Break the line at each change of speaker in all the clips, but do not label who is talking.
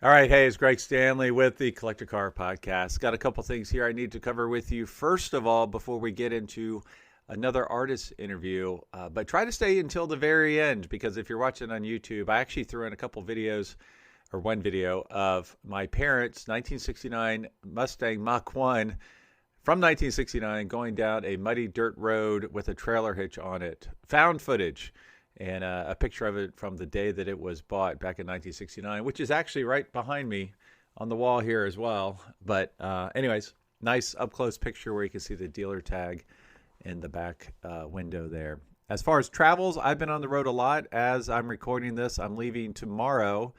All right, hey, it's Greg Stanley with the Collector Car Podcast. Got a couple things here I need to cover with you. First of all, before we get into another artist interview, but try to stay until the very end because if you're watching on YouTube, I actually threw in a couple videos or one video of my parents' 1969 Mustang Mach 1 from 1969 going down a muddy dirt road with a trailer hitch on it. Found footage. And a picture of it from the day that it was bought back in 1969, which is actually right behind me on the wall here as well. But anyways, nice up-close picture where you can see the dealer tag in the back window there. As far as travels, I've been on the road a lot. As I'm recording this, I'm leaving tomorrow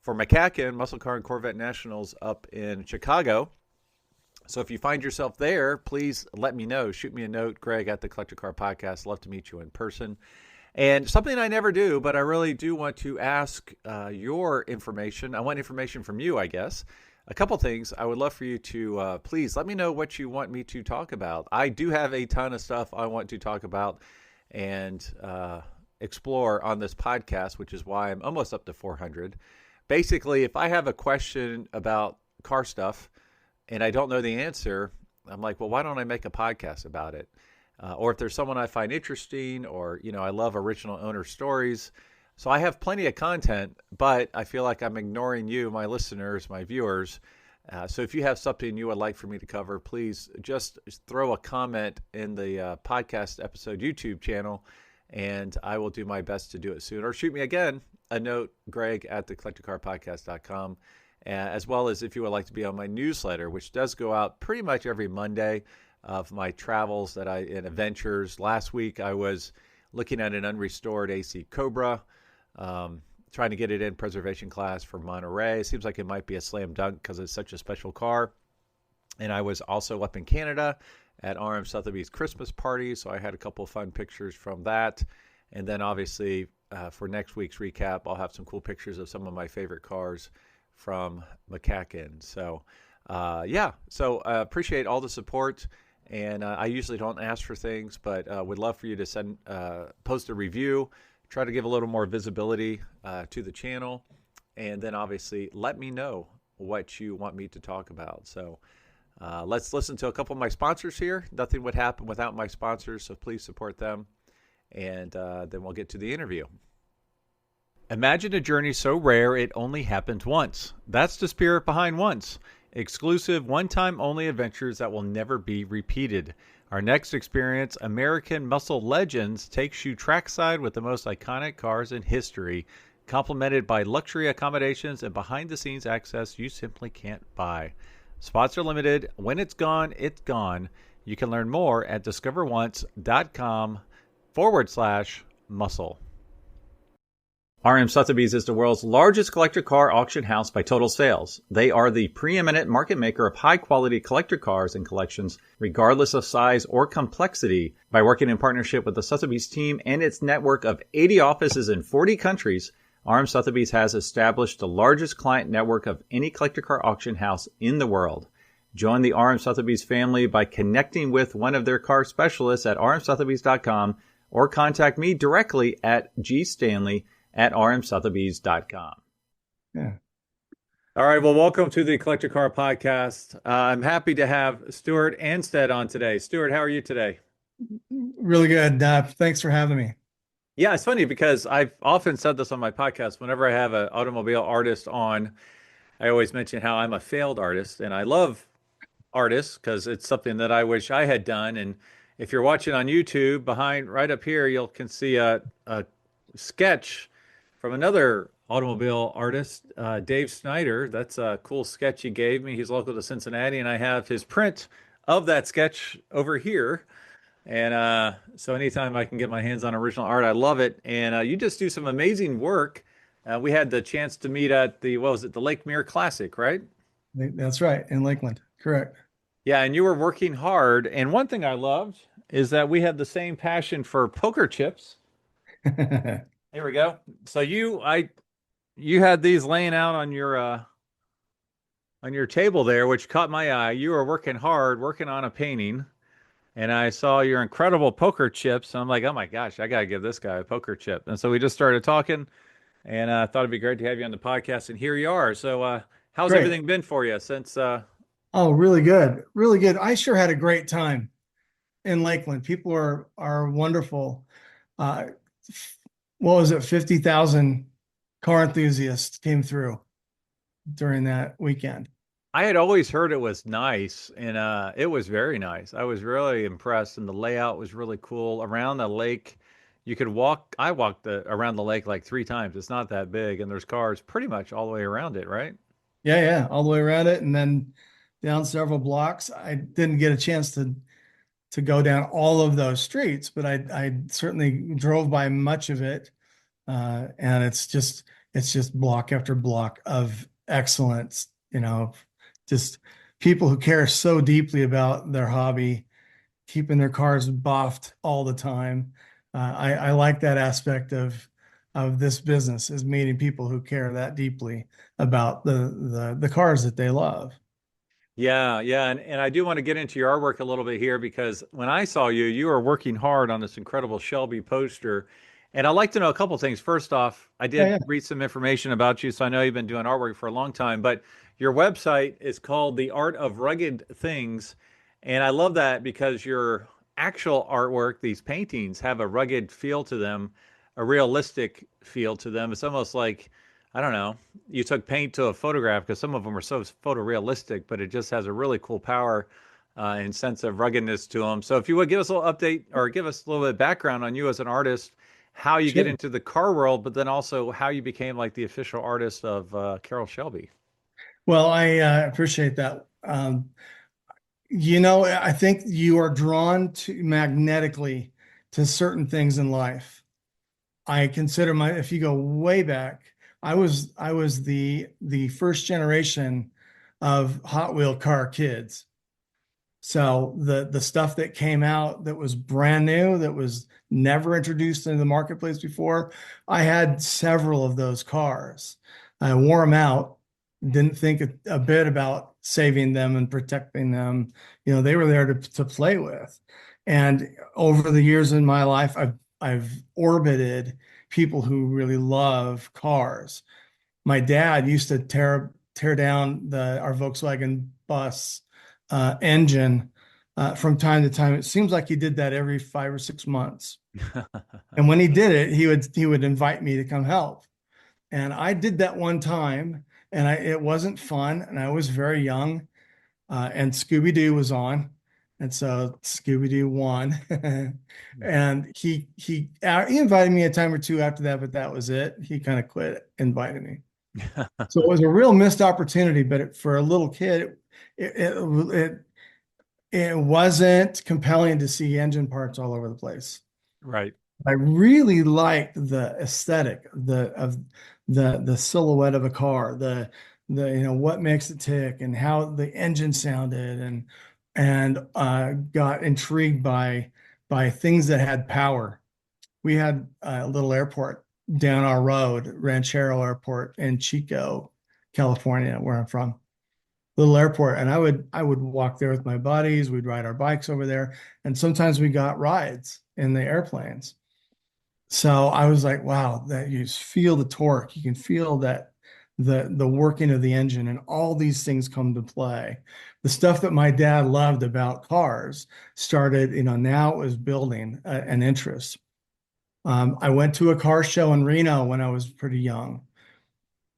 for McCacken Muscle Car and Corvette Nationals up in Chicago. So if you find yourself there, please let me know. Shoot me a note, Greg, at the Collector Car Podcast. Love to meet you in person. And something I never do, but I really do want to ask your information. I want information from you, I guess. A couple things. I would love for you to please let me know what you want me to talk about. I do have a ton of stuff I want to talk about and explore on this podcast, which is why I'm almost up to 400. Basically, if I have a question about car stuff and I don't know the answer, I'm like, well, why don't I make a podcast about it? Or if there's someone I find interesting or, I love original owner stories. So I have plenty of content, but I feel like I'm ignoring you, my listeners, my viewers. So if you have something you would like for me to cover, please just throw a comment in the podcast episode YouTube channel, and I will do my best to do it soon. Or shoot me again a note, Greg, at thecollectorcarpodcast.com, as well as if you would like to be on my newsletter, which does go out pretty much every Monday, of my travels and adventures. Last week, I was looking at an unrestored AC Cobra, trying to get it in preservation class for Monterey. It seems like it might be a slam dunk because it's such a special car. And I was also up in Canada at RM Sotheby's Christmas party, so I had a couple of fun pictures from that. And then obviously, for next week's recap, I'll have some cool pictures of some of my favorite cars from McCacken. So, appreciate all the support. And I usually don't ask for things, but would love for you to post a review, try to give a little more visibility to the channel, and then obviously let me know what you want me to talk about. So let's listen to a couple of my sponsors here. Nothing would happen without my sponsors, so please support them. And then we'll get to the interview. Imagine a journey so rare it only happened once. That's the spirit behind Once. Exclusive, one-time only adventures that will never be repeated. Our next experience, American Muscle Legends, takes you trackside with the most iconic cars in history, complemented by luxury accommodations and behind-the-scenes access you simply can't buy. Spots are limited. When it's gone, it's gone. You can learn more at discoveronce.com/muscle. RM Sotheby's is the world's largest collector car auction house by total sales. They are the preeminent market maker of high-quality collector cars and collections, regardless of size or complexity. By working in partnership with the Sotheby's team and its network of 80 offices in 40 countries, RM Sotheby's has established the largest client network of any collector car auction house in the world. Join the RM Sotheby's family by connecting with one of their car specialists at rmsotheby's.com or contact me directly at gstanley@rmsotheby's.com.
Yeah.
All right. Well, welcome to the Collector Car Podcast. I'm happy to have Stewart Anstead on today. Stewart, how are you today?
Really good. Thanks for having me.
Yeah, it's funny because I've often said this on my podcast. Whenever I have an automobile artist on, I always mention how I'm a failed artist, and I love artists because it's something that I wish I had done. And if you're watching on YouTube, behind right up here, you can see a sketch from another automobile artist, Dave Snyder. That's a cool sketch he gave me. He's local to Cincinnati, and I have his print of that sketch over here. And so anytime I can get my hands on original art, I love it. And you just do some amazing work. We had the chance to meet at the Lake Mirror Classic, right?
That's right, in Lakeland. Correct.
Yeah, and you were working hard. And one thing I loved is that we had the same passion for poker chips. Here we go. So you had these laying out on your table there, which caught my eye. You were working hard, working on a painting, and I saw your incredible poker chips. And I'm like, oh my gosh, I gotta give this guy a poker chip. And so we just started talking, and I thought it'd be great to have you on the podcast. And here you are. So, how's
Great.
everything been for you since?
Oh, really good. Really good. I sure had a great time in Lakeland. People are wonderful. Uh, what was it? 50,000 car enthusiasts came through during that weekend.
I had always heard it was nice, and it was very nice. I was really impressed, and the layout was really cool around the lake. You could walk. I walked around the lake like 3 times. It's not that big, and there's cars pretty much all the way around it, right?
Yeah, yeah, all the way around it and then down several blocks. I didn't get a chance to go down all of those streets, but I certainly drove by much of it. And it's just block after block of excellence, just people who care so deeply about their hobby, keeping their cars buffed all the time. I like that aspect of this business is meeting people who care that deeply about the cars that they love.
Yeah, yeah, and I do want to get into your artwork a little bit here because when I saw you, you were working hard on this incredible Shelby poster, and I'd like to know a couple things. First off, I
Yeah,
did
yeah.
read some information about you, so I know you've been doing artwork for a long time, but your website is called The Art of Rugged Things, and I love that because your actual artwork, these paintings, have a rugged feel to them, a realistic feel to them. It's almost like, I don't know, you took paint to a photograph because some of them are so photorealistic, but it just has a really cool power and sense of ruggedness to them. So if you would give us a little update or give us a little bit of background on you as an artist, how you get
Sure.
into the car world, but then also how you became like the official artist of Carroll Shelby.
Well, I appreciate that. I think you are drawn to magnetically to certain things in life. I consider if you go way back, I was the first generation of Hot Wheel car kids. So the stuff that came out that was brand new, that was never introduced into the marketplace before, I had several of those cars. I wore them out, didn't think a bit about saving them and protecting them. They were there to play with. And over the years in my life, I've orbited people who really love cars. My dad used to tear down our Volkswagen bus engine from time to time. It seems like he did that every 5 or 6 months. And when he did it, he would invite me to come help. And I did that one time, and it wasn't fun, and I was very young, and Scooby-Doo was on, and so Scooby-Doo won. And he invited me a time or two after that, but that was it. He kind of quit inviting me. So it was a real missed opportunity, but for a little kid, it, it, it, it wasn't compelling to see engine parts all over the place.
Right.
I really liked the aesthetic of the silhouette of a car, the what makes it tick and how the engine sounded and got intrigued by things that had power. We had a little airport down our road, Ranchero Airport in Chico, California, where I'm from. Little airport, and I would walk there with my buddies. We'd ride our bikes over there, and sometimes we got rides in the airplanes. So I was like, wow, that you just feel the torque. You can feel that the working of the engine and all these things come to play. The stuff that my dad loved about cars started, now it was building an interest. I went to a car show in Reno when I was pretty young.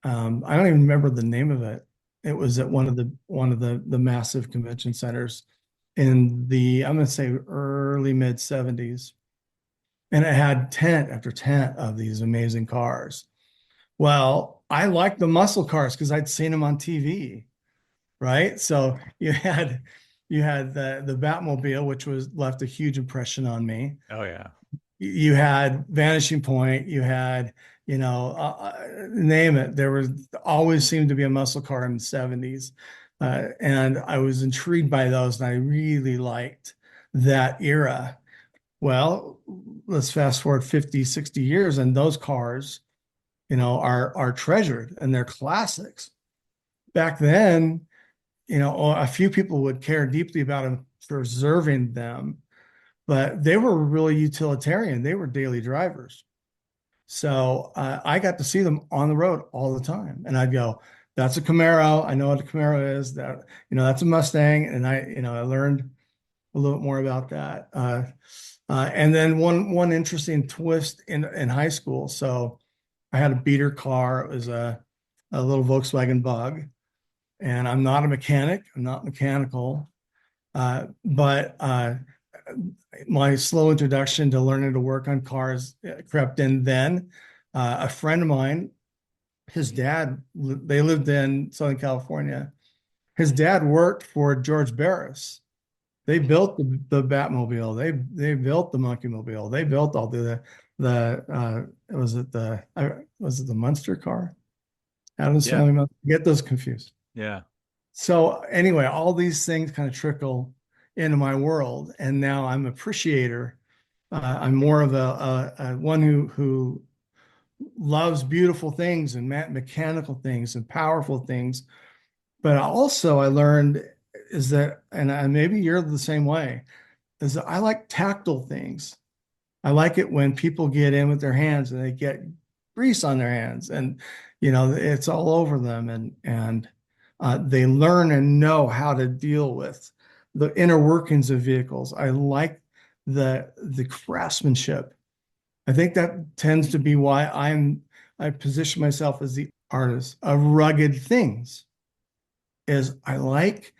I don't even remember the name of it. It was at one of the massive convention centers in I'm going to say early mid 70s. And it had tent after tent of these amazing cars. Well, I liked the muscle cars because I'd seen them on TV, right? So you had the Batmobile, which was left a huge impression on me.
Oh yeah.
You had Vanishing Point, you had, name it. There was always seemed to be a muscle car in the 70s. And I was intrigued by those, and I really liked that era. Well, let's fast forward 50, 60 years, and those cars, are treasured and they're classics. Back then, a few people would care deeply about preserving them, but they were really utilitarian. They were daily drivers. So I got to see them on the road all the time. And I'd go, that's a Camaro. I know what a Camaro is. That, that's a Mustang. And I learned a little bit more about that. And then one interesting twist in high school. So I had a beater car. It was a little Volkswagen Bug. And I'm not a mechanic. I'm not mechanical. But my slow introduction to learning to work on cars crept in then. A friend of mine, his dad, they lived in Southern California. His dad worked for George Barris. They built the Batmobile. They built the Monkey Mobile. They built all was it the Munster car? Adam's
Yeah.
Family Munster. Get those confused.
Yeah.
So anyway, all these things kind of trickle into my world, and now I'm an appreciator. I'm more of a one who loves beautiful things and mechanical things and powerful things. But also, I learned is that, and maybe you're the same way, is that I like tactile things. I like it when people get in with their hands and they get grease on their hands, and it's all over them, and they learn and know how to deal with the inner workings of vehicles. I like the craftsmanship. I think that tends to be why I position myself as the artist of rugged things. Is I like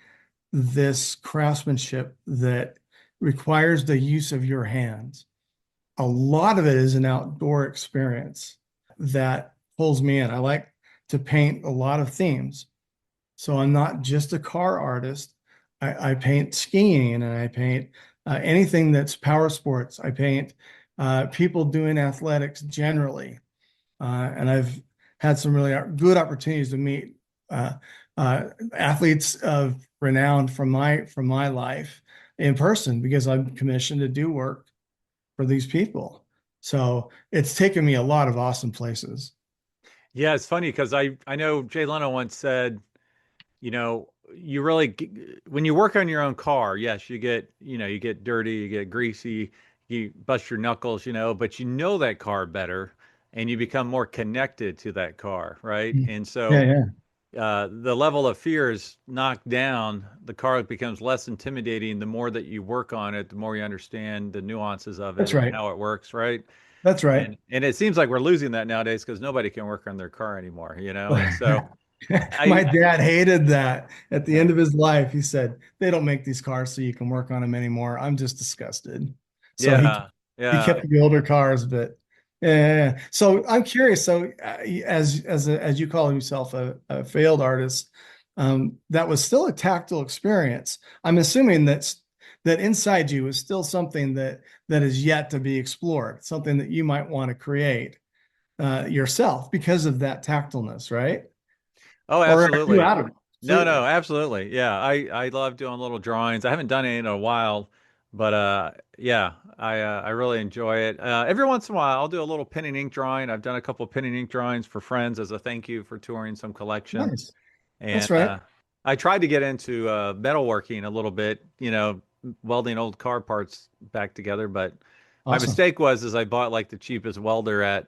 this craftsmanship that requires the use of your hands. A lot of it is an outdoor experience that pulls me in. I like to paint a lot of themes. So I'm not just a car artist. I paint skiing and I paint anything that's power sports. I paint people doing athletics generally. And I've had some really good opportunities to meet uh, athletes of renown from my life in person because I'm commissioned to do work for these people. So it's taken me a lot of awesome places.
Yeah, it's funny because I know Jay Leno once said, you really when you work on your own car, yes, you get dirty, you get greasy, you bust your knuckles, but you know that car better and you become more connected to that car, right?
Yeah,
And so
yeah,
the level of fear is knocked down. The car becomes less intimidating. The more that you work on it, the more you understand the nuances of it
that's
and
right.
how it works, right?
That's right.
And it seems like we're losing that nowadays because nobody can work on their car anymore, And so
My
I,
dad hated that. At the
uh,
end of his life, he said, "They don't make these cars so you can work on them anymore. I'm just disgusted." So he
yeah,
he
yeah.
kept the older cars, but yeah. So I'm curious. So as you call yourself a failed artist, that was still a tactile experience. I'm assuming that inside you is still something that is yet to be explored, something that you might want to create yourself because of that tactileness, right?
Oh,
Or are you
absolutely.
out of it
No,
completely?
no, absolutely. Yeah, I love doing little drawings. I haven't done it in a while, but yeah, I really enjoy it. Every once in a while, I'll do a little pen and ink drawing. I've done a couple of pen and ink drawings for friends as a thank you for touring some collection.
Nice. That's
And
right.
I tried to get into metalworking a little bit, welding old car parts back together. But my
Awesome.
mistake was I bought like the cheapest welder at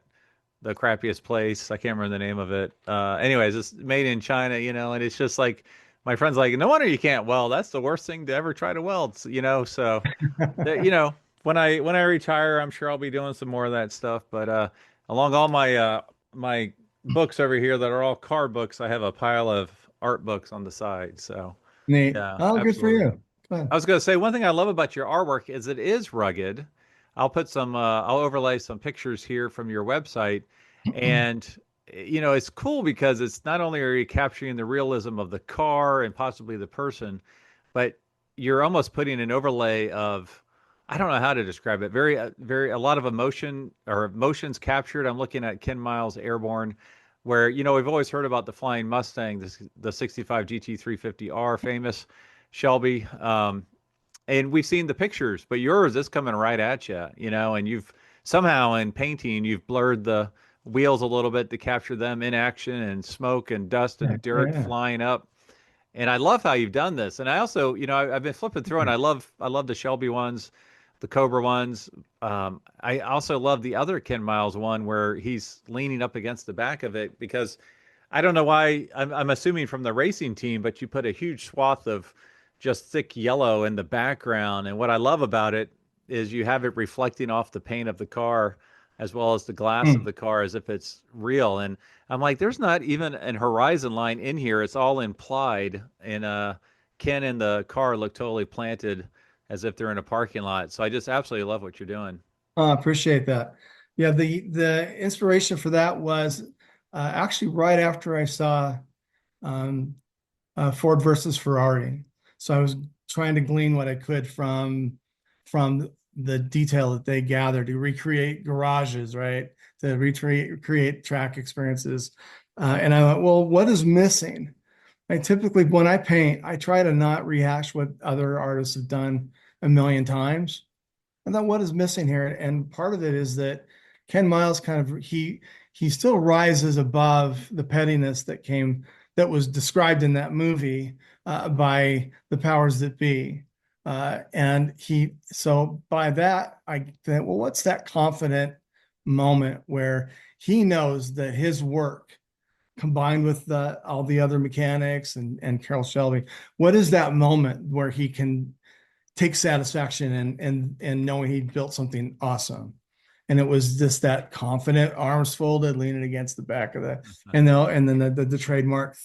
the crappiest place. I can't remember the name of it. Anyways, it's made in China, and it's just like my friend's like, no wonder you can't weld. That's the worst thing to ever try to weld, So, that, when I retire, I'm sure I'll be doing some more of that stuff. But along all my books over here that are all car books, I have a pile of art books on the side. So,
Neat.
yeah,
Oh, good for
absolutely.
you.
I
Good.
was going to say one thing I love about your artwork is it is rugged. I'll overlay some pictures here from your website. And, it's cool because it's not only are you capturing the realism of the car and possibly the person, but you're almost putting an overlay of, I don't know how to describe it, a lot of emotion or emotions captured. I'm looking at Ken Miles' Airborne, where, we've always heard about the Flying Mustang, the 65 GT350R famous Shelby. And we've seen the pictures, but yours is coming right at you, and you've somehow in painting, you've blurred the wheels a little bit to capture them in action and smoke and dust
Yeah,
and dirt
yeah,
flying up. And I love how you've done this. And I also, I've been flipping through and
yeah.
I love the Shelby ones. the Cobra ones. I also love the other Ken Miles one where he's leaning up against the back of it because I don't know why. I'm assuming from the racing team, but you put a huge swath of just thick yellow in the background. And what I love about it is you have it reflecting off the paint of the car as well as the glass of
Hmm.
the car as if it's real. And I'm like, there's not even an horizon line in here. It's all implied. And Ken and the car look totally planted as if they're in a parking lot. So I just absolutely love what you're doing.
Appreciate that. Yeah, the inspiration for that was actually right after I saw um, Ford versus Ferrari. So I was trying to glean what I could from the detail that they gathered to recreate garages, right? To recreate track experiences. And I went, well, what is missing? I typically, when I paint, I try to not rehash what other artists have done a million times. And then what is missing here? And part of it is that Ken Miles he still rises above the pettiness that was described in that movie by the powers that be. And he so by that I think, well, what's that confident moment where he knows that his work combined with all the other mechanics and Carroll Shelby, what is that moment where he can take satisfaction and knowing he built something awesome. And it was just that confident, arms folded, leaning against the back of and then the trademark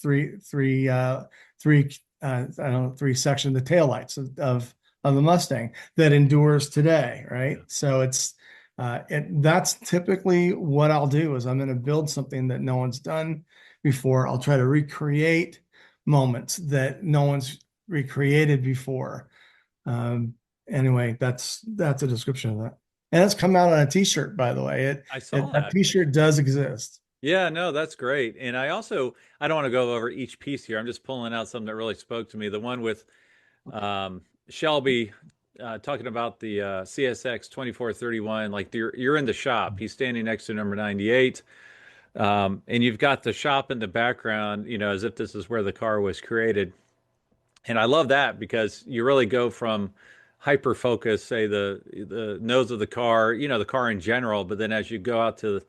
I don't know, three section, the taillights of the Mustang that endures today, right?
Yeah.
So that's typically what I'll do is I'm going to build something that no one's done before. I'll try to recreate moments that no one's recreated before. um, anyway, that's a description of that. And it's come out on a t-shirt, by the way.
I saw
That
that.
t-shirt does exist.
Yeah, no, that's great. And I don't want to go over each piece here. I'm just pulling out something that really spoke to me. The one with Shelby talking about the CSX 2431, like you're in the shop. He's standing next to number 98. And you've got the shop in the background, as if this is where the car was created. And I love that because you really go from hyper focus, say the nose of the car, the car in general, but then as you go out to,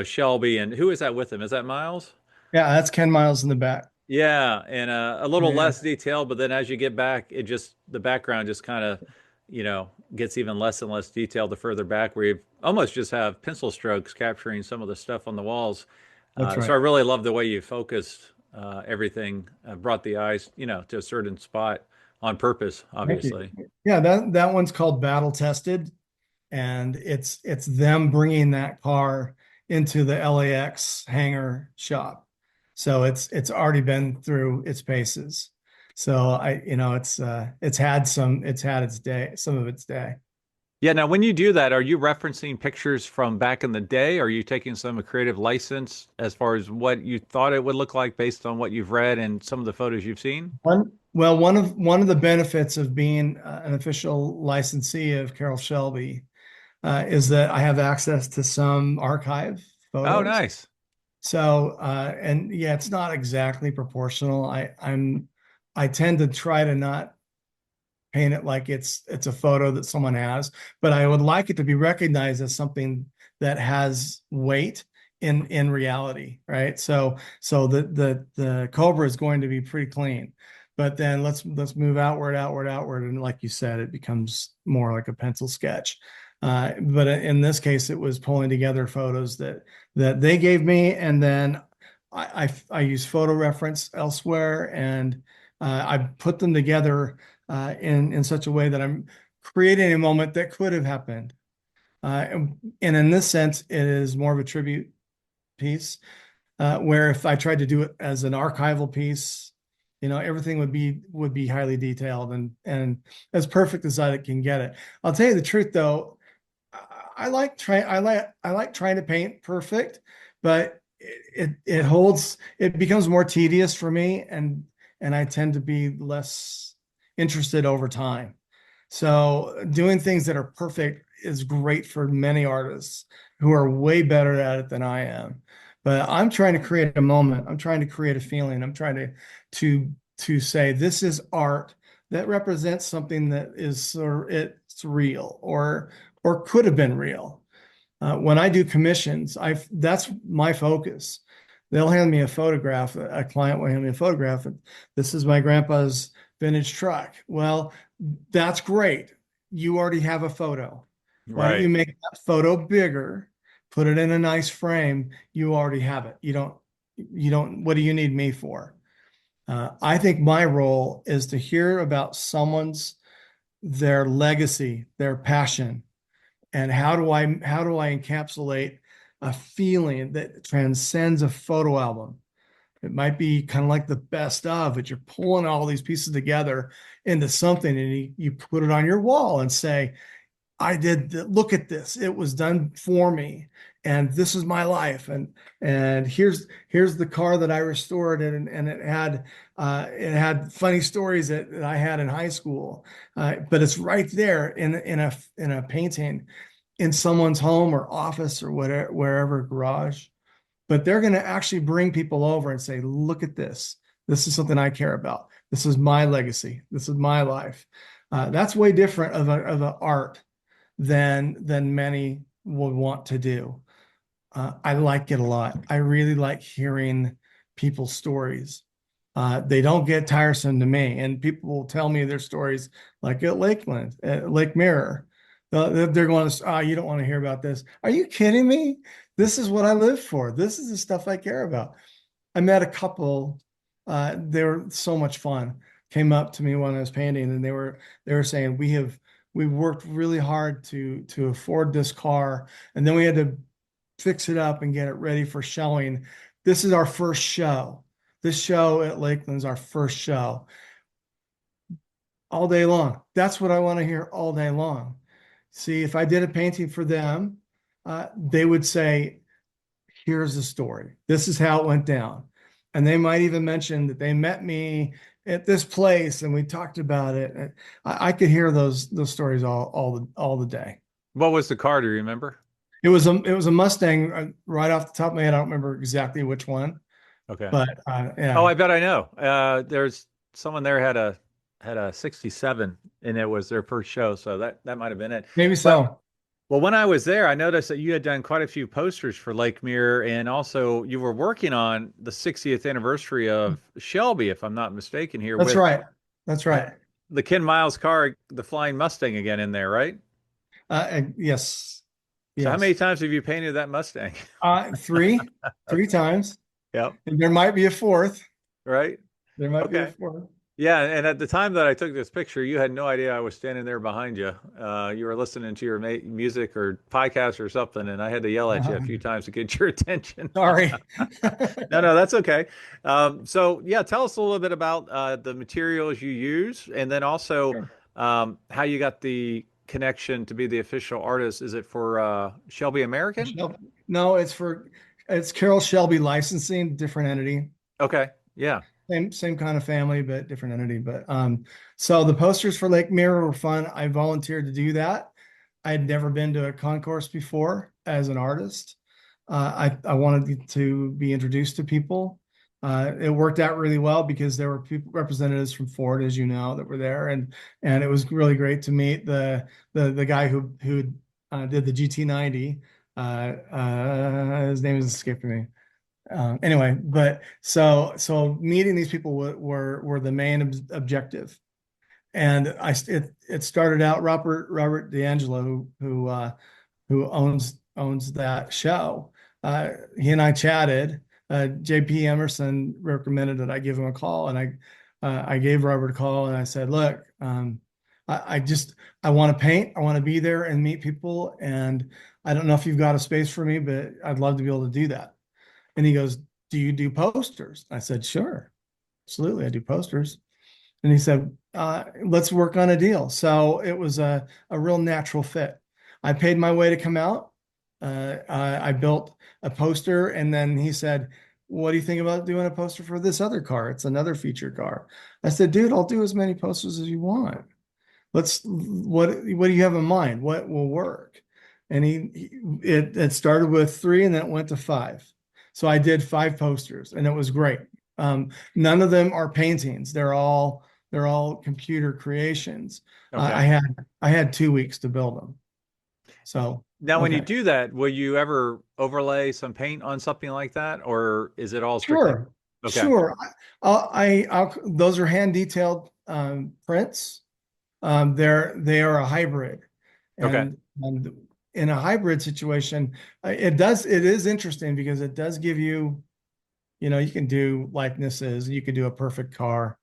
Shelby and who is that with him? Is that Miles?
Yeah, that's Ken Miles in the back.
Yeah, and a little
Yeah,
less detailed, but then as you get back, the background just kind of, gets even less and less detailed the further back, where you almost just have pencil strokes capturing some of the stuff on the walls.
that's
So I
right.
really love the way you focused everything, brought the eyes, to a certain spot on purpose,
Thank you.
obviously.
Yeah, that one's called Battle Tested, and it's them bringing that car into the LAX hangar shop. So it's already been through its paces. So it's had its day, some of its day.
Yeah, now when you do that, are you referencing pictures from back in the day? Are you taking some creative license as far as what you thought it would look like based on what you've read and some of the photos you've seen?
One of the benefits of being an official licensee of Carroll Shelby is that I have access to some archive
Oh,
photos.
nice.
So and yeah, it's not exactly proportional. I tend to try to not paint it like it's a photo that someone has, but I would like it to be recognized as something that has weight in reality, right? So the Cobra is going to be pretty clean, but then let's move outward, and like you said, it becomes more like a pencil sketch. But in this case, it was pulling together photos that they gave me, and then I use photo reference elsewhere, and I put them together in such a way that I'm creating a moment that could have happened. And in this sense, it is more of a tribute piece, where if I tried to do it as an archival piece, everything would be highly detailed and as perfect as I can get it. I'll tell you the truth, though. I like trying to paint perfect, but it becomes more tedious for me, and I tend to be less interested over time. So doing things that are perfect is great for many artists who are way better at it than I am. But I'm trying to create a moment. I'm trying to create a feeling. I'm trying to say this is art that represents something that is it's real or could have been real. When I do commissions, that's my focus. They'll hand me a photograph. A client will hand me a photograph. And this is my grandpa's vintage truck. Well, that's great. You already have a photo. Why don't you
Right.
make that photo bigger, put it in a nice frame? You already have it. You don't, what do you need me for? I think my role is to hear about their legacy, their passion, and how do I encapsulate a feeling that transcends a photo album. It might be kind of like the best of, but you're pulling all these pieces together into something, and you put it on your wall and say, look at this. It was done for me. And this is my life. And here's the car that I restored, and it had funny stories that I had in high school. But it's right there in a painting in someone's home or office or whatever, wherever, garage. But they're going to actually bring people over and say, look at this. This is something I care about. This is my legacy. This is my life. That's way different of a art than many would want to do. I like it a lot. I really like hearing people's stories. They don't get tiresome to me, and people will tell me their stories, like at Lakeland, at Lake Mirror. They're going, "Oh, you don't want to hear about this. Are you kidding me? This is what I live for. This is the stuff I care about." I met a couple. They were so much fun. Came up to me when I was painting, and they were saying, we worked really hard to afford this car, and then we had to fix it up and get it ready for showing. This is our first show. This show at Lakeland's our first show. All day long. That's what I want to hear all day long. See, if I did a painting for them, they would say, here's the story. This is how it went down. And they might even mention that they met me at this place and we talked about it. I could hear those stories all the day.
What was the car? Do you remember?
It was a Mustang, right off the top of my head. I don't remember exactly which one,
Okay.
but
Oh,
yeah,
I bet I know. There's someone there had a 67 and it was their first show, so that might have been it.
maybe
Well,
so.
well, when I was there, I noticed that you had done quite a few posters for Lake Mirror, and also you were working on the 60th anniversary of Shelby, if I'm not mistaken, here
That's
with
right. That's
uh,
right.
the Ken Miles car, the Flying Mustang again in there, right?
Yes,
So how many
yes.
times have you painted that Mustang?
Three times,
Yep.
and there might be a fourth.
Right.
There might be a
Okay.
fourth.
Yeah, and at the time that I took this picture, you had no idea I was standing there behind you. You were listening to your music or podcast or something, and I had to yell at you a few times to get your attention.
Sorry.
No, no, that's okay. So, yeah, tell us a little bit about the materials you use, and then also
Sure.
how you got the connection to be the official artist. Is it for Shelby American?
No, it's Carroll Shelby licensing, different entity.
Okay, yeah,
Same kind of family, but different entity. But so the posters for Lake Mirror were fun. I volunteered to do that. I had never been to a concourse before as an artist. I wanted to be introduced to people. It worked out really well because there were people, representatives from Ford, as you know, that were there, and it was really great to meet the guy who did the GT90. His name is escaping me. Anyway, but so meeting these people were the main objective, and it started out Robert D'Angelo who owns that show. He and I chatted. JP Emerson recommended that I give him a call, and I gave Robert a call, and I said, look, I want to paint, I want to be there and meet people, and I don't know if you've got a space for me, but I'd love to be able to do that. And he goes, do you do posters? I said, sure, absolutely. I do posters. And he said, let's work on a deal. So it was a real natural fit. I paid my way to come out. I built a poster. And then he said, what do you think about doing a poster for this other car? It's another feature car. I said, dude, I'll do as many posters as you want. What do you have in mind? What will work? And it started with 3 and then it went to 5. So I did 5 posters and it was great. None of them are paintings. They're all They're all computer creations.
Okay.
I had 2 weeks to build them. So,
Now, when you
okay.
do that, will you ever overlay some paint on something like that, or is it all strictly?
Sure.
Okay.
Sure. Those are hand detailed prints. They are a hybrid,
Okay.
and in a hybrid situation, it is interesting because it does give you, you can do likenesses, you can do a perfect car,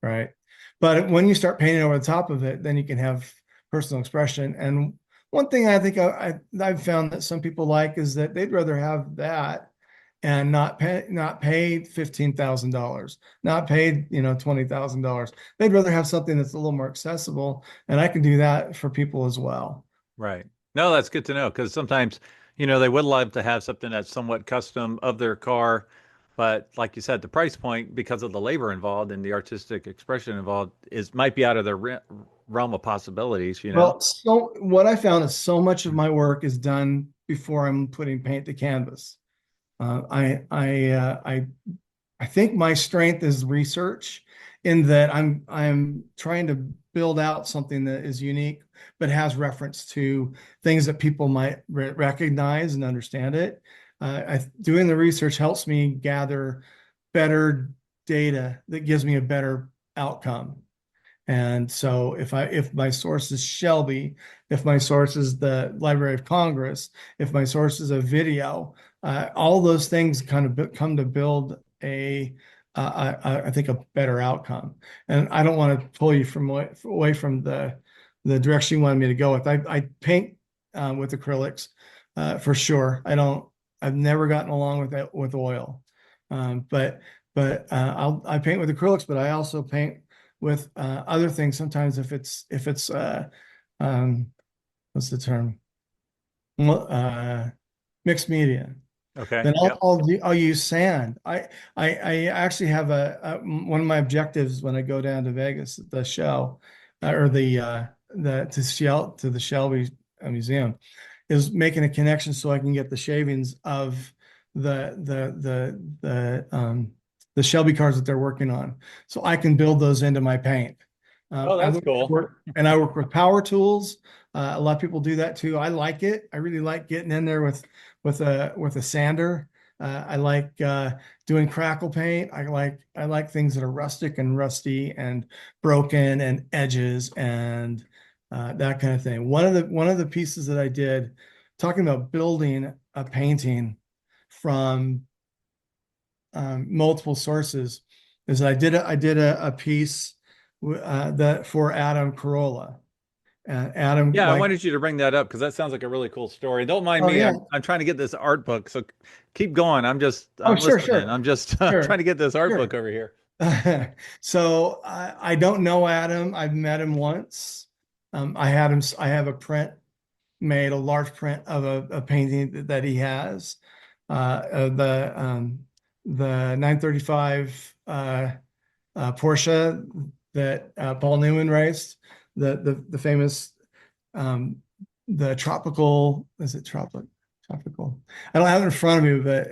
right? But when you start painting over the top of it, then you can have personal expression. And one thing I think I've found that some people like is that they'd rather have that and not pay $15,000, not paid, $20,000. They'd rather have something that's a little more accessible, and I can do that for people as well.
Right. No, that's good to know because sometimes, they would love to have something that's somewhat custom of their car, but like you said, the price point because of the labor involved and the artistic expression involved is might be out of their realm of possibilities, you know?
Well, so what I found is so much of my work is done before I'm putting paint to canvas. Uh, I I uh, I I think my strength is research in that I'm trying to build out something that is unique but has reference to things that people might recognize and understand it. Doing the research helps me gather better data that gives me a better outcome. And so if my source is Shelby, if my source is the Library of Congress, if my source is a video, all those things kind of come to build I think a better outcome. And I don't want to pull you away from the direction you wanted me to go with. I paint with acrylics for sure. I've never gotten along with that with oil. I paint with acrylics, but I also paint with other things. Sometimes if it's um, what's the term? Mixed media.
Okay.
Then
Yep.
I'll use sand. I actually have one of my objectives when I go down to Vegas at the show, or to the Shelby Museum, is making a connection so I can get the shavings of the Shelby cars that they're working on, so I can build those into my paint.
Oh, that's cool.
I work with power tools. A lot of people do that too. I like it. I really like getting in there with a sander. I like doing crackle paint. I like things that are rustic and rusty and broken and edges and that kind of thing. One of the pieces that I did, talking about building a painting from multiple sources, is I did a piece that for Adam Carolla. Adam
Yeah, I
like,
wanted you to bring that up because that sounds like a really cool story. Don't mind
oh
me.
yeah,
I'm trying to get this art book, so keep going.
oh
I'm
sure,
listening.
sure,
I'm just trying
sure,
to get this art book
sure.
over here.
So I don't know Adam. I've met him once. I have a print made, a large print of a painting that he has. Of the 935 Porsche that Paul Newman raced, the famous um, the tropical, is it tropical? I don't have it in front of me, but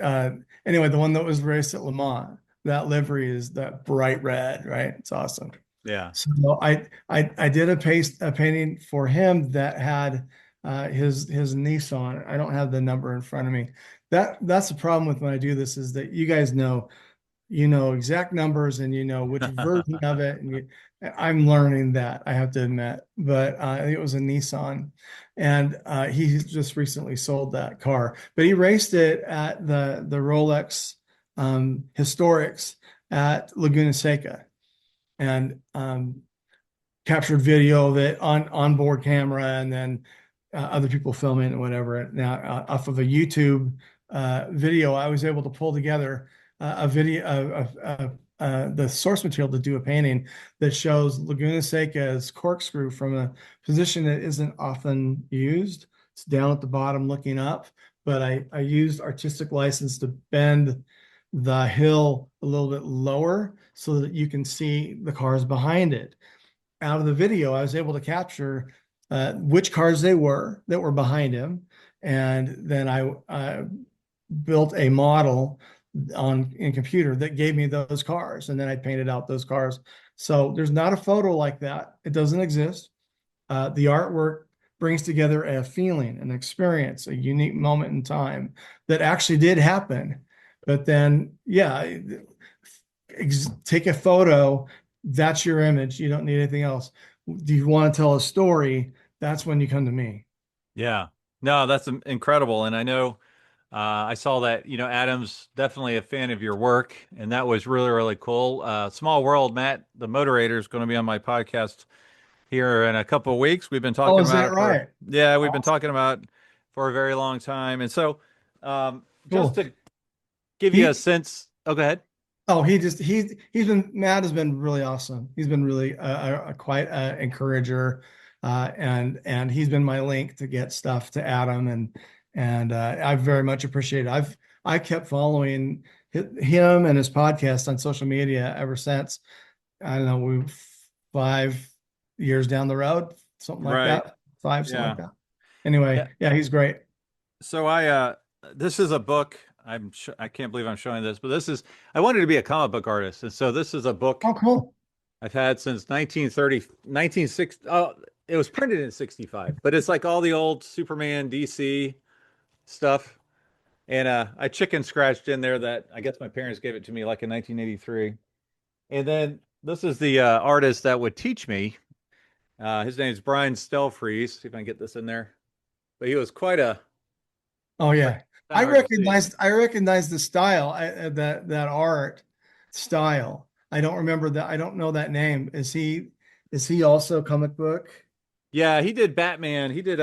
anyway, the one that was raced at Le Mans, that livery is that bright red, right? It's awesome.
Yeah.
So I did a painting for him that had his Nissan. I don't have the number in front of me. That's the problem with when I do this, is that you know exact numbers and you know which version of it, and I'm learning that, I have to admit. But it was a Nissan, and he just recently sold that car, but he raced it at the Rolex Historics at Laguna Seca, and captured video of it on onboard camera, and then other people filming and whatever. Now, off of a YouTube video, I was able to pull together a video of the source material to do a painting that shows Laguna Seca's corkscrew from a position that isn't often used. It's down at the bottom looking up, but I used artistic license to bend the hill a little bit lower so that you can see the cars behind it. Out of the video, I was able to capture which cars they were that were behind him, and then I built a model in computer that gave me those cars, and then I painted out those cars So there's not a photo like that. It doesn't exist. The artwork brings together a feeling, an experience, a unique moment in time that actually did happen. But then, yeah, take a photo. That's your image. You don't need anything else. Do you want to tell a story? That's when you come to me.
Yeah. No, that's incredible. And I know I saw that, Adam's definitely a fan of your work, and that was really, really cool. Small World, Matt, the moderator, is going to be on my podcast here in a couple of weeks. We've been
Oh,
talking
is
about
that
it for,
right?
yeah, we've been
Awesome.
talking about it for a very long time. And so, just
Cool.
to give you a
He
sense, oh, go ahead.
Oh, he's been Matt has been really awesome. He's been really a quite a encourager, and he's been my link to get stuff to Adam, and I very much appreciate it. I kept following him and his podcast on social media ever since. I don't know, we 5 years down the road, something like
Right.
that, five, something
Yeah.
like that. Anyway,
Yeah.
yeah, he's great.
So this is a book. I can't believe I'm showing this, but I wanted to be a comic book artist. And so this is a book
Oh, cool.
I've had since 1930, 1960. Oh, it was printed in 65, but it's like all the old Superman, DC stuff. And I chicken scratched in there that I guess my parents gave it to me like in 1983. And then this is the artist that would teach me. His name's Brian Stelfreeze. See if I can get this in there. But he was
Oh
quite
yeah.
kind of hard to see.
I recognize the style, that art style. I don't remember that. I don't know that name. Is he also comic book?
Yeah, he did Batman. He did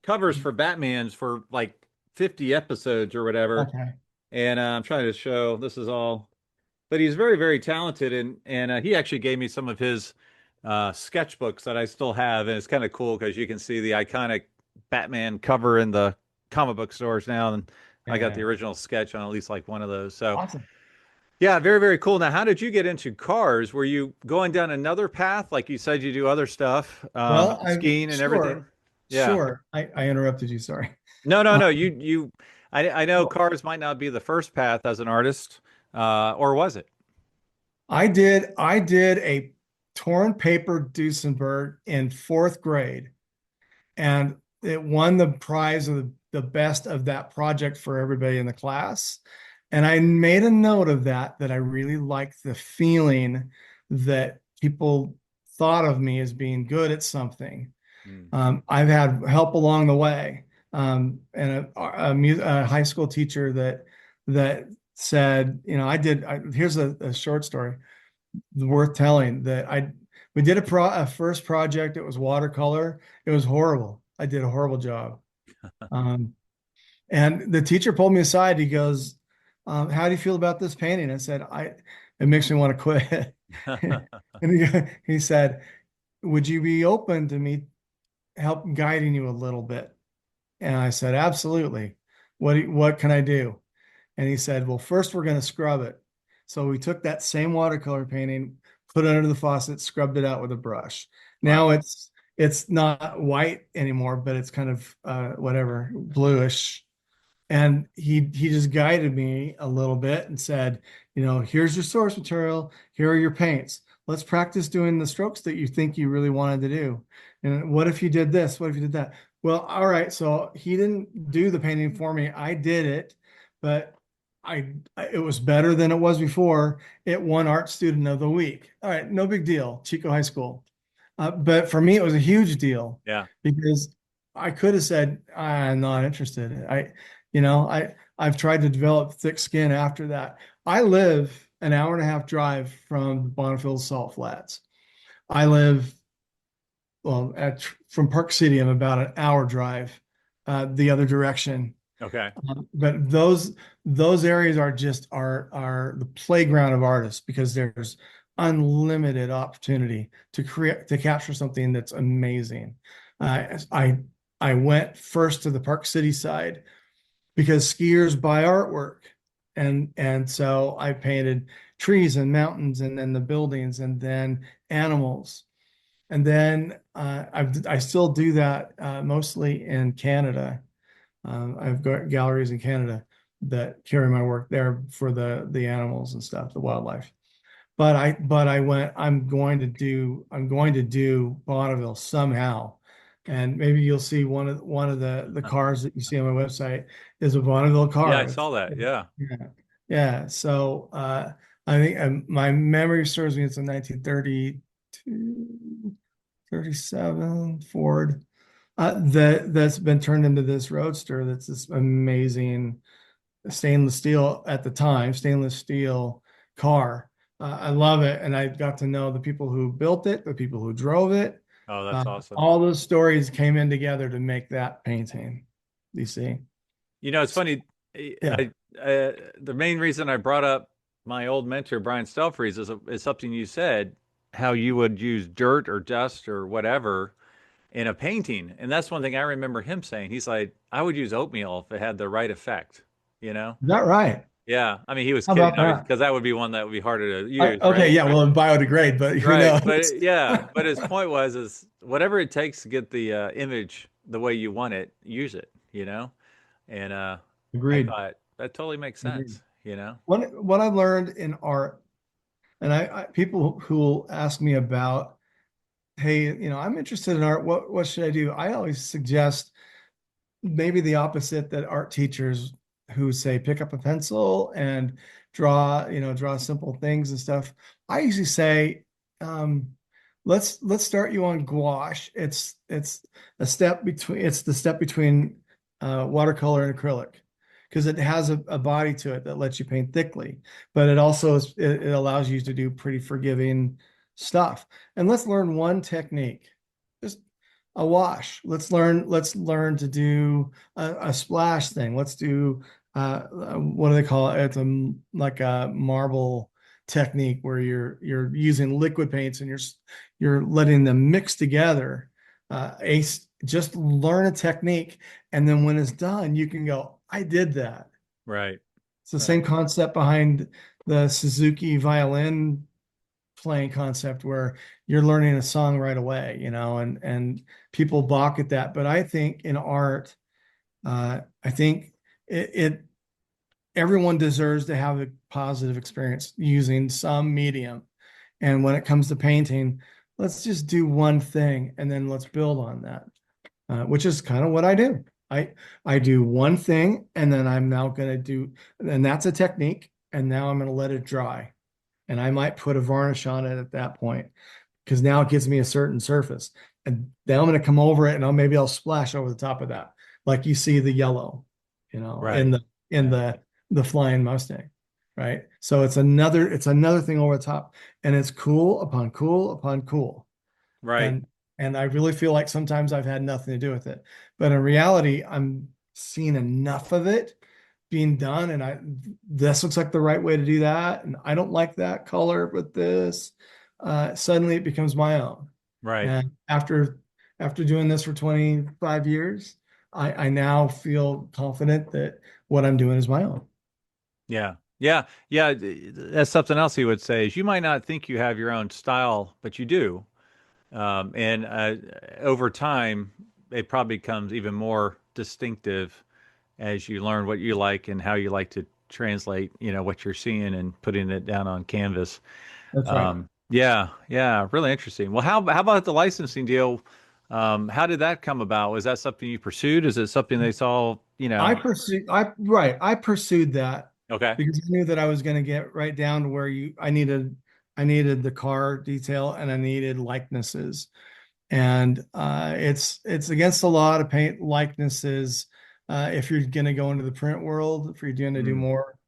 covers for Batman's for like 50 episodes or whatever.
Okay.
And I'm trying to show this is all, but he's very, very talented. And he actually gave me some of his sketchbooks that I still have. And it's kind of cool because you can see the iconic Batman cover in the comic book stores now. And I got the
Yeah.
original sketch on at least like one of those. So,
Awesome.
yeah, very, very cool. Now, how did you get into cars? Were you going down another path? Like you said, you do other stuff,
Well, I'm
skiing and everything?
sure.
Yeah.
Sure. I interrupted you. Sorry.
No, no,
Uh,
no. I know
well,
cars might not be the first path as an artist, or was it?
I did a torn paper Duesenberg in fourth grade, and it won the prize of the best of that project for everybody in the class. And I made a note of that I really liked the feeling that people thought of me as being good at something.
Mm.
I've had help along the way, and a high school teacher that said, here's a short story worth telling that we did a first project. It was watercolor. It was horrible. I did a horrible job. Um, and the teacher pulled me aside. He goes, "How do you feel about this painting?" I said, it makes me want to quit." And he said, "Would you be open to me help guiding you a little bit?" And I said, "Absolutely. What can I do?" And he said, "Well, first we're going to scrub it." So we took that same watercolor painting, put it under the faucet, scrubbed it out with a brush.
Wow.
Now it's not white anymore, but it's kind of whatever, bluish. And he just guided me a little bit and said, here's your source material, here are your paints. Let's practice doing the strokes that you think you really wanted to do. And what if you did this? What if you did that? Well, all right. So he didn't do the painting for me. I did it, but it was better than it was before. It won Art Student of the Week. All right, no big deal, Chico High School. But for me, it was a huge deal
Yeah.
because I could have said, I'm not interested. I've tried to develop thick skin after that. I live an hour and a half drive from Bonneville Salt Flats. I live, well, from Park City, I'm about an hour drive the other direction.
Okay.
But those areas are the playground of artists because there's unlimited opportunity to capture something that's amazing. I went first to the Park City side because skiers buy artwork, and so I painted trees and mountains, and then the buildings, and then animals, and then I still do that mostly in Canada. I've got galleries in Canada that carry my work there for the animals and stuff, the wildlife. but I went, I'm going to do vaudeville somehow. And maybe you'll see one of the cars that you see on my website is a vaudeville
Yeah, I
car.
saw that. Yeah.
Yeah. Yeah. So I think my memory serves me, it's a 1932, 37 Ford that's been turned into this roadster that's this amazing stainless steel, at the time, stainless steel car. I love it. And I got to know the people who built it, the people who drove it.
Oh, that's awesome.
All those stories came in together to make that painting. You see?
It's funny.
Yeah.
The main reason I brought up my old mentor, Brian Stelfreeze, is something you said, how you would use dirt or dust or whatever in a painting. And that's one thing I remember him saying. He's like, I would use oatmeal if it had the right effect, you know?
Is that right?
Yeah. I mean, he was
How
kidding,
about
obviously,
that?
because that would be one that would be harder to use,
Okay,
right?
yeah, well, biodegrade, but who
Right.
knows?
But yeah, but his point was, is whatever it takes to get the image the way you want it, use it, you know? And I
Agreed.
thought that totally makes
Agreed.
sense, you know?
What I learned in art, and I people who will ask me about, hey, I'm interested in art. What should I do? I always suggest maybe the opposite, that art teachers who say pick up a pencil and draw simple things and stuff. I usually say, um, let's start you on gouache. It's the step between watercolor and acrylic, because it has a body to it that lets you paint thickly, but it allows you to do pretty forgiving stuff. And let's learn one technique. Just a wash. Let's learn to do a splash thing. Let's do what do they call it? It's like a marble technique where you're using liquid paints and you're letting them mix together. Just learn a technique, and then when it's done, you can go, I did that.
Right.
It's the same
Right.
concept behind the Suzuki violin playing concept, where you're learning a song right away, and people balk at that. But I think in art, I think it everyone deserves to have a positive experience using some medium. And when it comes to painting, let's just do one thing and then let's build on that, which is kind of what I do. I do one thing, and then I'm now going to do, and that's a technique, and now I'm going to let it dry, and I might put a varnish on it at that point, because now it gives me a certain surface. And then I'm going to come over it, and maybe I'll splash over the top of that, like you see the yellow, in
Right. Yeah.
the flying Mustang, right? So it's another thing over the top, and it's cool upon cool upon cool.
Right.
And I really feel like sometimes I've had nothing to do with it, but in reality, I'm seeing enough of it being done, and this looks like the right way to do that, and I don't like that color with this. Suddenly, it becomes my own.
Right.
And after doing this for 25 years, I now feel confident that what I'm doing is my own.
Yeah. Yeah. Yeah. That's something else he would say is you might not think you have your own style, but you do. And over time, it probably becomes even more distinctive as you learn what you like and how you like to translate, what you're seeing and putting it down on canvas.
That's right.
Yeah, yeah, really interesting. Well, how about the licensing deal? How did that come about? Was that something you pursued? Is it something they saw,
I pursued that
Okay.
because I knew that I was going to get right down to where I needed the car detail, and I needed likenesses. And it's against the law to paint likenesses, if you're going to go into the print world, if you're going to do
Mm,
more.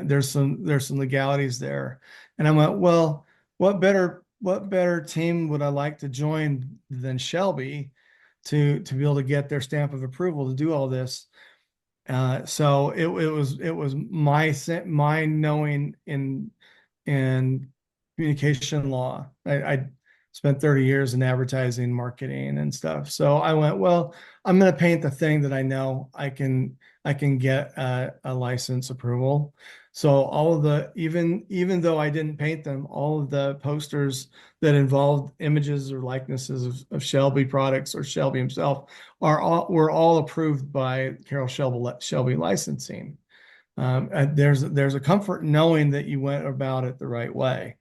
There's some legalities there. And I went, well, what better team would I like to join than Shelby, to be able to get their stamp of approval to do all this. So it was my knowing in communication law. I spent 30 years in advertising, marketing, and stuff. So I went, well, I'm going to paint the thing that I know I can get a license approval. So all of even though I didn't paint them, all of the posters that involved images or likenesses of Shelby products or Shelby himself were all approved by Carroll Shelby Licensing. There's a comfort knowing that you went about it the right way.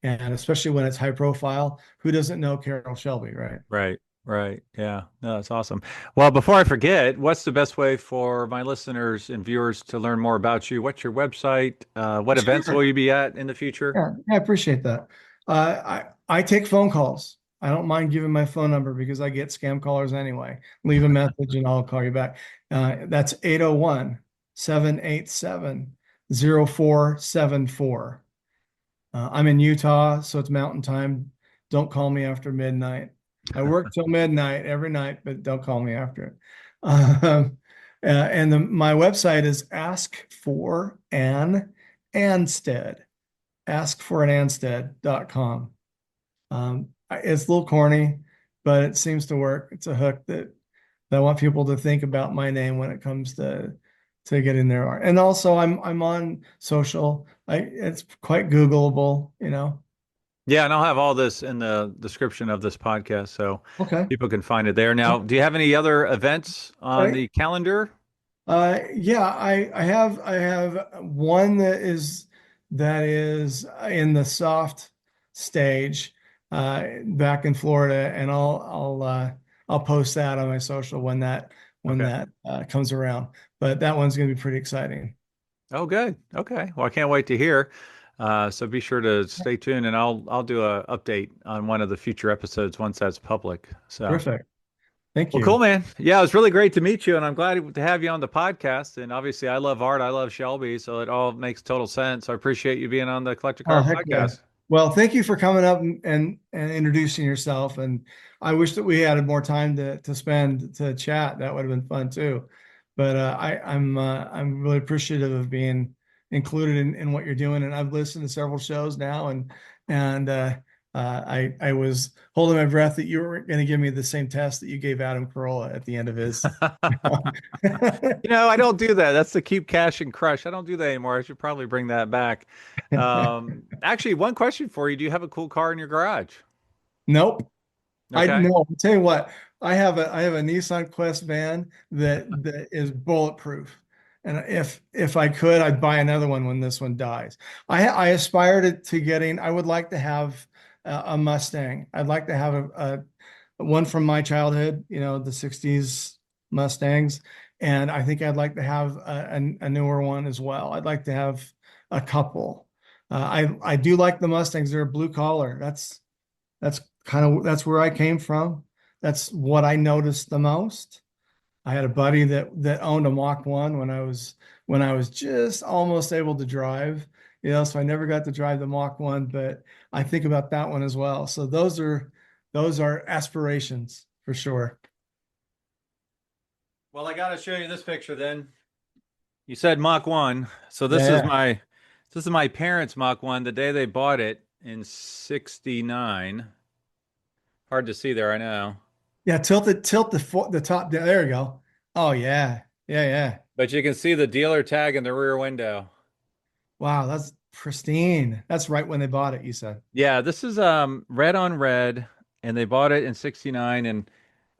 And especially when it's high profile, who doesn't know Carroll Shelby, right?
Right. Right. Yeah. No, that's awesome. Well, before I forget, what's the best way for my listeners and viewers to learn more about you? What's your website? What events will
Sure.
you be at in the future?
Yeah, I appreciate that. I take phone calls. I don't mind giving my phone number because I get scam callers anyway. Leave a message and I'll call you back. That's 801-787-0474. I'm in Utah, so it's mountain time. Don't call me after midnight. I work till midnight every night, but don't call me after it. My website is Anstead, askforananstead.com. It's a little corny, but it seems to work. It's a hook that I want people to think about my name when it comes to getting their art. And also I'm on social. It's quite Googleable, you know.
Yeah, and I'll have all this in the description of this podcast so
Okay.
people can find it there. Now, do you have any other events on
Right.
the calendar?
Yeah, I have one that is in the soft stage back in Florida, and I'll post that on my social when
Okay.
that comes around. But that one's going to be pretty exciting.
Oh, good. Okay. Well, I can't wait to hear. So be sure to stay tuned, and I'll do a update on one of the future episodes once that's public. So,
Terrific. Thank
well, cool,
you.
man. Yeah, it was really great to meet you, and I'm glad to have you on the podcast. And obviously, I love art. I love Shelby, so it all makes total sense. I appreciate you being on the Collector
Oh,
Car
heck yeah.
podcast.
Well, thank you for coming up and introducing yourself. And I wish that we had more time to spend to chat. That would have been fun too. But I'm really appreciative of being included in what you're doing. And I've listened to several shows now, and I was holding my breath that you were going to give me the same test that you gave Adam Carolla at the end of his.
I don't do that. That's the keep cash and crush. I don't do that anymore. I should probably bring that back. Actually, one question for you. Do you have a cool car in your garage?
Nope. I
Okay.
no, I'll tell you what, I have a Nissan Quest van that is bulletproof. And if I could, I'd buy another one when this one dies. I aspire to getting, I would like to have a Mustang. I'd like to have a one from my childhood, the 60s Mustangs. And I think I'd like to have a newer one as well. I'd like to have a couple. I do like the Mustangs. They're blue collar. That's where I came from. That's what I noticed the most. I had a buddy that owned a Mach 1 when I was just almost able to drive, so I never got to drive the Mach 1, but I think about that one as well. So those are aspirations for sure.
Well, I got to show you this picture then. You said Mach 1. So
Yeah.
this is my parents' Mach 1 the day they bought it in 69. Hard to see there, I know.
Yeah, tilt the top down. There we go. Oh yeah. Yeah, yeah.
But you can see the dealer tag in the rear window.
Wow, that's pristine. That's right when they bought it, you said.
Yeah, this is red on red, and they bought it in 69. And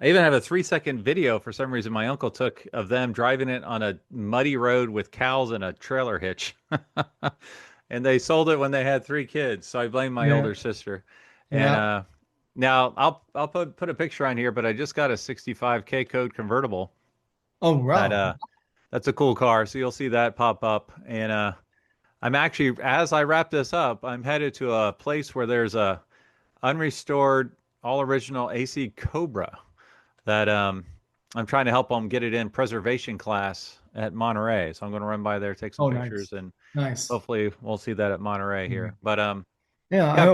I even have a 3-second video for some reason my uncle took of them driving it on a muddy road with cows and a trailer hitch. And they sold it when they had 3 kids. So I blame my
Yeah.
older sister. And
Yeah.
now I'll put a picture on here, but I just got a 65K code convertible.
Oh,
That
wow.
that's a cool car. So you'll see that pop up. And I'm actually, as I wrap this up, I'm headed to a place where there's a unrestored, all original AC Cobra that I'm trying to help them get it in preservation class at Monterey. So I'm going to run by there, take some
Oh, nice.
pictures, and
Nice.
hopefully we'll see that at Monterey
Yeah.
here. But
Yeah, I
yeah,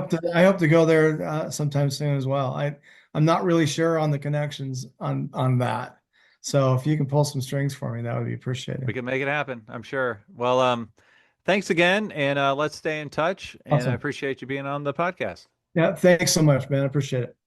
hope to go there sometime soon as well. I'm not really sure on the connections on that. So if you can pull some strings for me, that would be
we
appreciated.
can make it happen, I'm sure. Well, thanks again, and let's stay in touch. And I
Awesome.
appreciate you being on the podcast.
Yeah, thanks so much, man. I appreciate it.